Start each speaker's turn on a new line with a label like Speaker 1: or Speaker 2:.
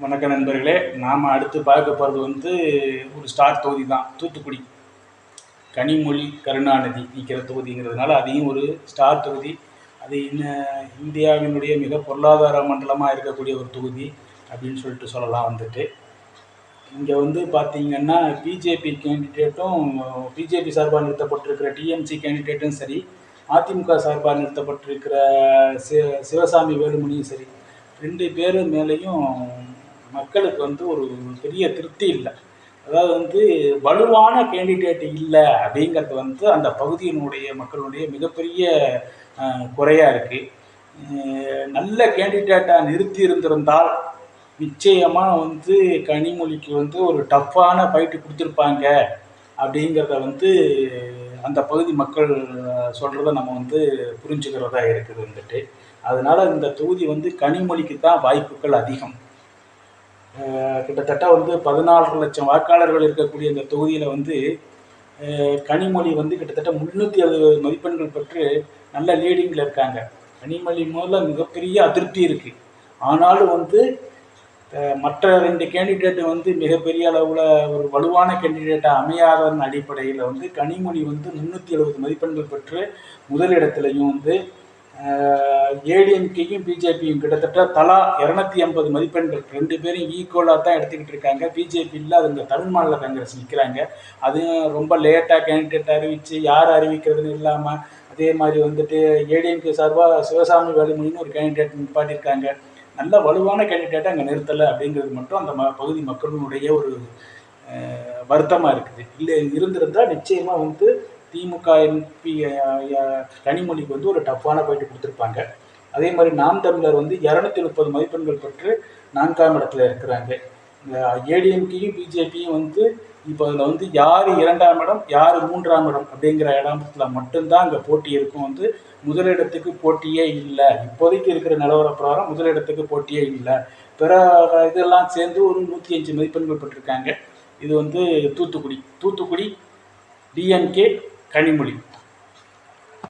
Speaker 1: வணக்க நண்பர்களே. நாம் அடுத்து பார்க்க போகிறது ஒரு ஸ்டார் தொகுதி தான். தூத்துக்குடி கனிமொழி கருணாநிதி நிற்கிற தொகுதிங்கிறதுனால அதையும் ஒரு ஸ்டார் தொகுதி. அது இந்தியாவினுடைய மிக பொருளாதார மண்டலமாக இருக்கக்கூடிய ஒரு தொகுதி அப்படின்னு சொல்லிட்டு சொல்லலாம். இங்கே பார்த்தீங்கன்னா பிஜேபி கேண்டிடேட்டும், பிஜேபி சார்பாக நிறுத்தப்பட்டிருக்கிற டிஎம்சி கேண்டிடேட்டும் சரி, அதிமுக சார்பாக நிறுத்தப்பட்டிருக்கிற சிவசாமி வேலுமணியும் சரி, 2 பேர் மேலேயும் மக்களுக்கு ஒரு பெரிய திருப்தி இல்லை. அதாவது வலுவான கேண்டிடேட் இல்லை அப்படிங்கிறது அந்த பகுதியினுடைய மக்களுடைய மிகப்பெரிய குறையாக இருக்குது. நல்ல கேண்டிடேட்டாக நிறுத்தி இருந்திருந்தால் நிச்சயமாக கனிமொழிக்கு ஒரு டஃப்பான ஃபைட்டு கொடுத்துருப்பாங்க அப்படிங்கிறத அந்த பகுதி மக்கள் சொல்கிறத நம்ம புரிஞ்சுக்கிறதா இருக்குது. அதனால் இந்த தொகுதி கனிமொழிக்கு தான் வாய்ப்புகள் அதிகம். கிட்டத்தட்ட 14 லட்சம் வாக்காளர்கள் இருக்கக்கூடிய இந்த தொகுதியில் கனிமொழி கிட்டத்தட்ட 370 மதிப்பெண்கள் பெற்று நல்ல லீடிங்கில் இருக்காங்க. கனிமொழி முதல்ல மிகப்பெரிய அதிருப்தி இருக்குது. ஆனாலும் மற்ற 2 கேண்டிடேட்டு மிகப்பெரிய அளவில் ஒரு வலுவான கேண்டிடேட்டாக அமையாதன் அடிப்படையில் கனிமொழி 370 மதிப்பெண்கள் பெற்று முதலிடத்துலையும் ஏடிஎம்கேயும் பிஜேபியும் கிட்டத்தட்ட தலா 280 மதிப்பெண்கள் 2 பேரும் ஈக்குவலாக தான் எடுத்துக்கிட்டு இருக்காங்க. பிஜேபி இல்லை, அது தமிழ் மாநில காங்கிரஸ் நிற்கிறாங்க. அதுவும் ரொம்ப லேட்டாக கேண்டிடேட் அறிவித்து யார் அறிவிக்கிறதுன்னு இல்லாமல், அதே மாதிரி ஏடிஎம்கே சார்பாக சிவசாமி வேலுமணின்னு ஒரு கேண்டிடேட் நிப்பாட்டியிருக்காங்க. நல்ல வலுவான கேண்டிடேட்டை அங்கே நிறுத்தலை அப்படிங்கிறது மட்டும் அந்த பகுதி மக்களுடைய ஒரு வருத்தமாக இருக்குது. இல்லை இருந்திருந்தால் நிச்சயமாக திமுக எம்பி கனிமொழிக்கு ஒரு டஃப்பான ஃபைட்டு கொடுத்துருப்பாங்க. அதே மாதிரி நாம் தமிழர் 230 மதிப்பெண்கள் பெற்று 4ஆம் இடத்துல இருக்கிறாங்க. ஏடிஎம்கேயும் பிஜேபியும் இப்போ அதில் யார் 2ஆம் இடம் யார் 3ஆம் இடம் அப்படிங்கிற இடத்துல மட்டும்தான் அங்கே போட்டி இருக்கும். முதலிடத்துக்கு போட்டியே இல்லை. இப்போதைக்கு இருக்கிற நிலவர பிரகாரம் முதலிடத்துக்கு போட்டியே இல்லை. பிற இதெல்லாம் சேர்ந்து ஒரு 105 மதிப்பெண்கள் பெற்றிருக்காங்க. இது தூத்துக்குடி டிஎம்கே கனிமொழி.